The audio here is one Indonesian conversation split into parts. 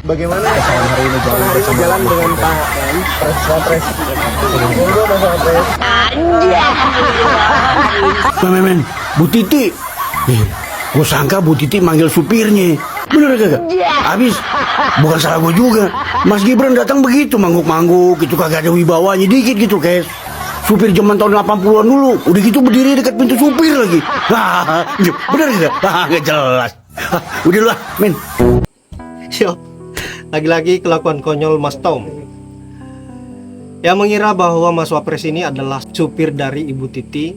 bagaimana hari ini jalan dengan Pak Pres. Monggo Mas Wapres. Men, Bu Titi. Gue sangka Bu Titi manggil supirnya. Bener kagak? Habis bukan salah gue juga. Mas Gibran datang begitu mangguk-mangguk gitu, kagak ada wibawanya dikit gitu, guys. Supir zaman tahun 80-an dulu. Udah gitu berdiri dekat pintu supir lagi. Bener kagak? Gak jelas. Udah lah, men. Yo, lagi-lagi kelakuan konyol Mas Tom yang mengira bahwa Mas Wapres ini adalah supir dari Ibu Titi.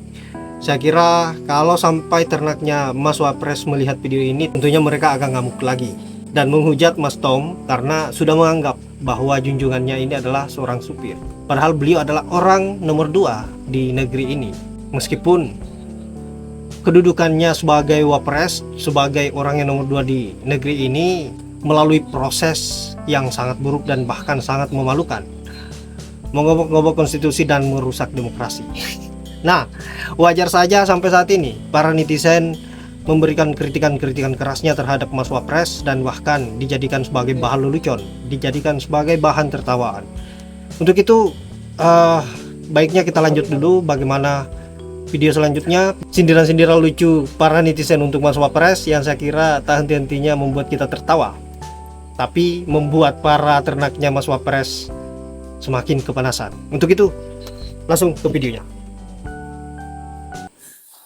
Saya kira kalau sampai ternaknya Mas Wapres melihat video ini, tentunya mereka akan ngamuk lagi dan menghujat Mas Tom karena sudah menganggap bahwa junjungannya ini adalah seorang supir. Padahal beliau adalah orang nomor 2 di negeri ini. Meskipun kedudukannya sebagai Wapres, sebagai orang yang nomor 2 di negeri ini, melalui proses yang sangat buruk dan bahkan sangat memalukan, mengobok-ngobok konstitusi dan merusak demokrasi. Nah, wajar saja sampai saat ini para netizen memberikan kritikan-kritikan kerasnya terhadap Mas Wapres dan bahkan dijadikan sebagai bahan lelucon, dijadikan sebagai bahan tertawaan. Untuk itu, baiknya kita lanjut dulu bagaimana video selanjutnya, sindiran-sindiran lucu para netizen untuk Mas Wapres yang saya kira tak henti-hentinya membuat kita tertawa, tapi membuat para ternaknya Mas Wapres semakin kepanasan. Untuk itu, langsung ke videonya.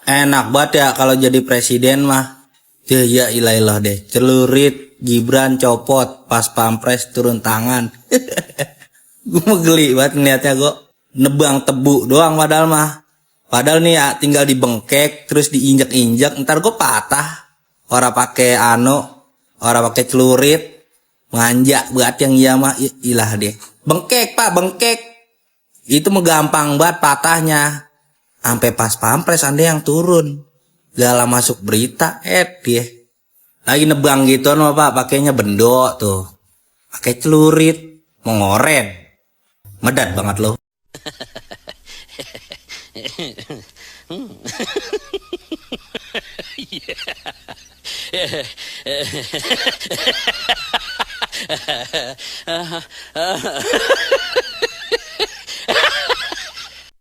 Enak banget ya kalau jadi presiden mah. Ya ilah deh. Celurit, Gibran copot, pas pampres turun tangan. Gue geli banget ngeliatnya kok. Nebang tebu doang padahal mah. Padahal nih ya tinggal dibengkek terus diinjak-injak, ntar gue patah. Orang pakai orang pakai celurit, manjak banget yang iya mah. Ilah deh. Bengkek Pak, bengkek. Itu mah gampang banget patahnya. Sampai pas pampres ada yang turun. Gala masuk berita, dia lagi nebang gitu no Pak, pakainya bendok tuh. Pakai celurit, mengoren. Medat banget loh.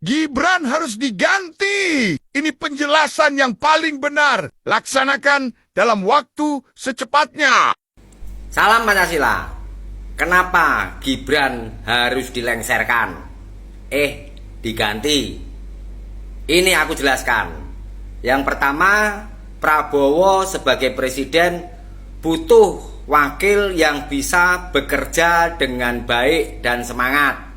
Gibran harus diganti. Ini penjelasan yang paling benar. Laksanakan dalam waktu secepatnya. Salam Pancasila. Kenapa Gibran harus dilengserkan? Diganti. Ini aku jelaskan. Yang pertama, Prabowo sebagai presiden butuh wakil yang bisa bekerja dengan baik dan semangat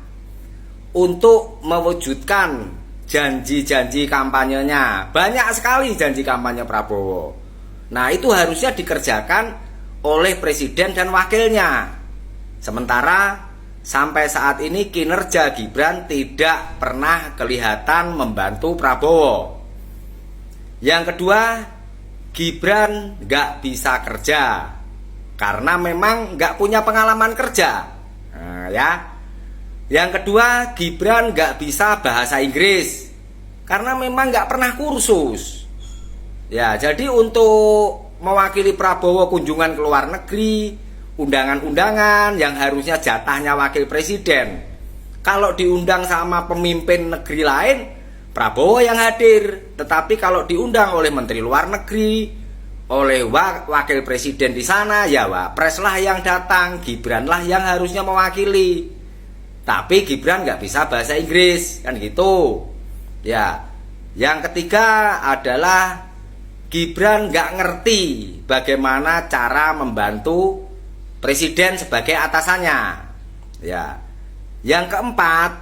untuk mewujudkan janji-janji kampanyenya. Banyak sekali janji kampanye Prabowo. Nah, itu harusnya dikerjakan oleh presiden dan wakilnya. Sementara sampai saat ini kinerja Gibran tidak pernah kelihatan membantu Prabowo. Yang kedua, Gibran nggak bisa kerja karena memang nggak punya pengalaman kerja. Ya. Yang kedua, Gibran nggak bisa bahasa Inggris karena memang nggak pernah kursus. Ya, jadi untuk mewakili Prabowo kunjungan ke luar negeri, undangan-undangan yang harusnya jatahnya wakil presiden, kalau diundang sama pemimpin negeri lain, Prabowo yang hadir. Tetapi kalau diundang oleh menteri luar negeri, oleh wakil presiden di sana, ya Wapres lah yang datang, Gibran lah yang harusnya mewakili. Tapi Gibran nggak bisa bahasa Inggris, kan gitu. Ya, yang ketiga adalah Gibran nggak ngerti bagaimana cara membantu presiden sebagai atasannya. Ya, yang keempat,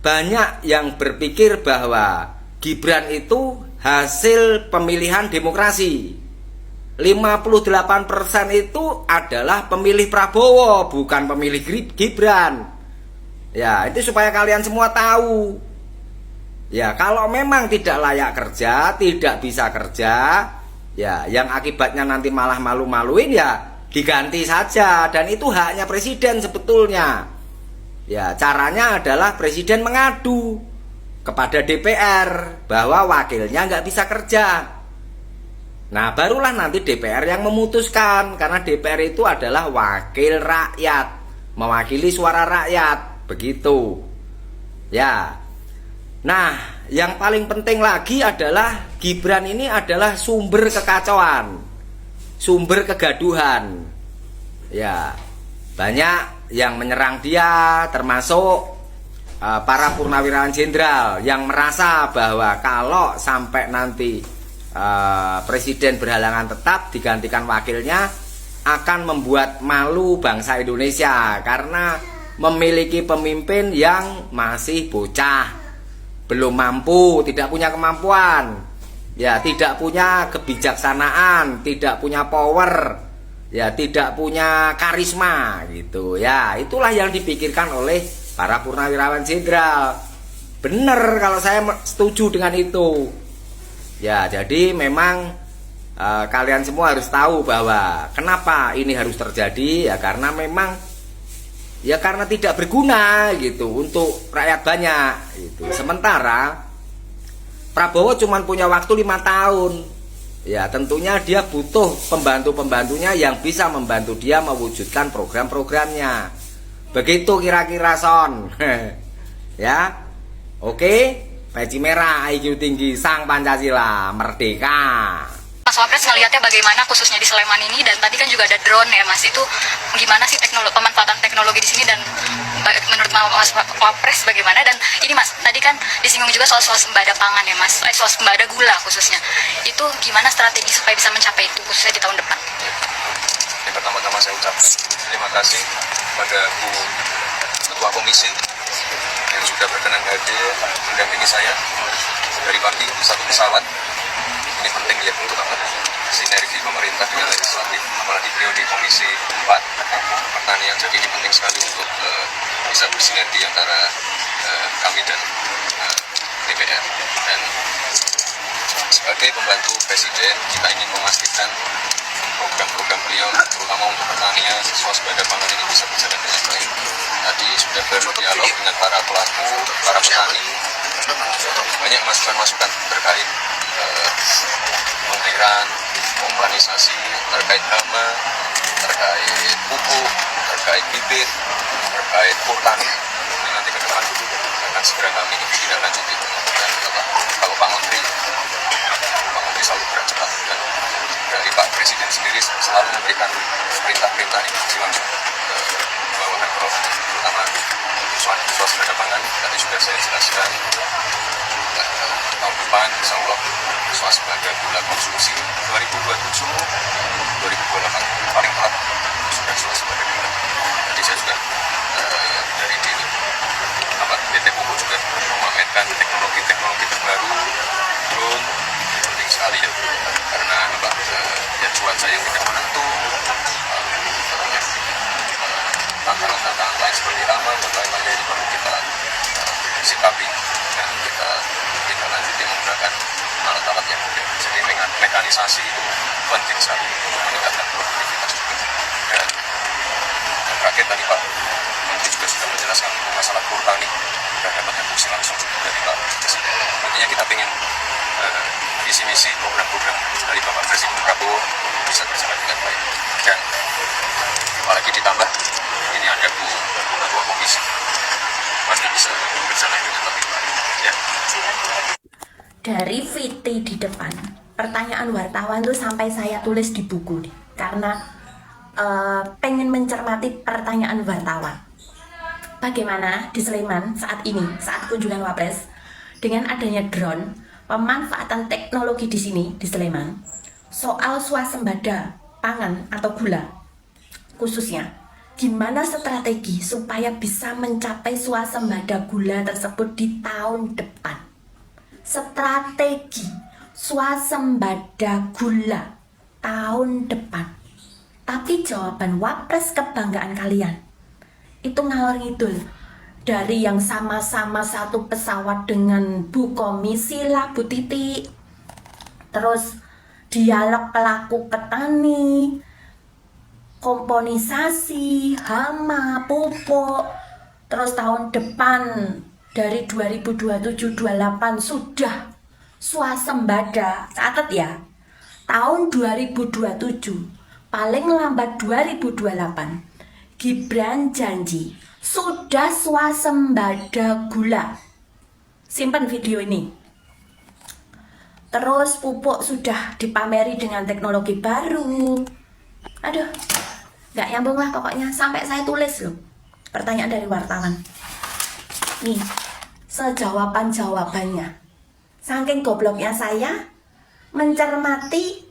banyak yang berpikir bahwa Gibran itu hasil pemilihan demokrasi. 58% itu adalah pemilih Prabowo, bukan pemilih Gibran. Ya, itu supaya kalian semua tahu. Ya, kalau memang tidak layak kerja, tidak bisa kerja, ya yang akibatnya nanti malah malu-maluin, ya diganti saja. Dan itu haknya presiden sebetulnya. Ya, caranya adalah presiden mengadu kepada DPR bahwa wakilnya nggak bisa kerja. Nah, barulah nanti DPR yang memutuskan, karena DPR itu adalah wakil rakyat, mewakili suara rakyat, begitu. Ya. Nah, yang paling penting lagi adalah Gibran ini adalah sumber kekacauan, sumber kegaduhan. Ya, banyak yang menyerang dia, termasuk para purnawirawan jenderal yang merasa bahwa kalau sampai nanti presiden berhalangan tetap digantikan wakilnya akan membuat malu bangsa Indonesia karena memiliki pemimpin yang masih bocah, belum mampu, tidak punya kemampuan, ya tidak punya kebijaksanaan, tidak punya power, ya tidak punya karisma gitu ya. Itulah yang dipikirkan oleh para purnawirawan jenderal. Bener kalau saya setuju dengan itu. Ya, jadi memang kalian semua harus tahu bahwa kenapa ini harus terjadi, ya karena memang ya karena tidak berguna gitu untuk rakyat banyak gitu. Sementara Prabowo cuma punya waktu 5 tahun. Ya, tentunya dia butuh pembantu-pembantunya yang bisa membantu dia mewujudkan program-programnya. Begitu kira-kira Son. Ya. Oke. Peci merah, IQ tinggi, sang Pancasila, merdeka. Mas Wapres ngelihatnya bagaimana khususnya di Sleman ini, dan tadi kan juga ada drone ya Mas, itu gimana sih pemanfaatan teknologi di sini, dan menurut Mas Wapres bagaimana? Dan ini Mas, tadi kan disinggung juga soal swasembada pangan ya Mas, swasembada gula khususnya, itu gimana strategi supaya bisa mencapai itu khususnya di tahun depan? Yang pertama-tama saya ucapkan terima kasih pada Bu Ketua Komisi yang sudah berkenan hadir mendampingi saya dari pagi satu pesawat. Ini penting ya untuk sinergi pemerintah dengan legislatif, apalagi beliau di Komisi 4 Pertanian. Jadi ini penting sekali untuk bisa bersinergi antara kami dan DPR. Dan sebagai pembantu Presiden, kita ingin memastikan program-program beliau, terutama untuk pertanian, swasembada pangan ini bisa berjalan dengan baik. Tadi sudah berdialog dengan para pelaku, para petani, banyak masukan-masukan terkait pengairan, kompanisasi, terkait hama, terkait pupuk, terkait bibit, terkait hutan. Ini nanti ke depan akan segera kami tidak lanjuti. Dan kalau Pak Menteri selalu gerak cepat, dan dari Pak Presiden sendiri selalu memberikan perintah-perintah instruksi langsung ke bawahan Provinsi, terutama swasembada pangan. Tadi sudah saya jelaskan tahun depan insya Allah swasembada gula konsumsi 2027 2028 paling telat sudah swasembada gula. Tadi saya juga dari PT Pupuk juga memamerkan teknologi terbaru, drone, penting sekali ya, karena ya cuaca yang tidak menentu, tantangan-tantangan lain seperti hama dan lain-lain ini perlu kita sikapi dan kita lanjuti menggunakan alat-alat yang mudah. Jadi mekanisasi itu penting sekali untuk meningkatkan produktivitas juga. Dan yang terakhir tadi Pak Menteri juga sudah menjelaskan masalah kurtani dan dapat fungsi langsung dari Pak Presiden. Nantinya kita ingin visi misi program-program dari Bapak Presiden Prabowo bisa berjalan dengan baik, dan apalagi ditambah ini ada Bu Ketua Komisi, pasti bisa berjalan dengan lebih baik ya. Dari VT di depan, pertanyaan wartawan tuh sampai saya tulis di buku nih, karena pengen mencermati pertanyaan wartawan. Bagaimana di Sleman saat ini, saat kunjungan Wapres, dengan adanya drone, pemanfaatan teknologi di sini di Sleman, soal swasembada pangan atau gula, khususnya gimana strategi supaya bisa mencapai swasembada gula tersebut di tahun depan. Strategi swasembada gula tahun depan. Tapi jawaban Wapres kebanggaan kalian itu ngalor ngidul. Dari yang sama-sama satu pesawat dengan Bu Komisi lah, Bu Titi, terus dialog pelaku petani, komponisasi, hama, pupuk, terus tahun depan dari 2027-28 sudah swasembada. Catat ya, tahun 2027, paling lambat 2028, Gibran janji sudah swasembada gula. Simpan video ini. Terus pupuk sudah dipameri dengan teknologi baru. Aduh, nggak nyambung lah pokoknya. Sampai saya tulis loh pertanyaan dari wartawan. Nih, sejawaban-jawabannya. Saking gobloknya saya mencermati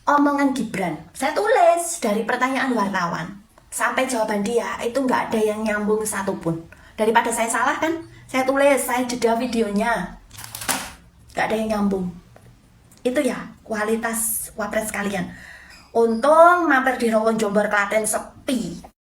omongan Gibran. Saya tulis dari pertanyaan wartawan sampai jawaban dia itu nggak ada yang nyambung satupun. Daripada saya salah kan, saya tulis, saya jeda videonya. Nggak ada yang nyambung. Itu ya kualitas wapres kalian. Untung mampir di Rawon Jombor Klaten sepi.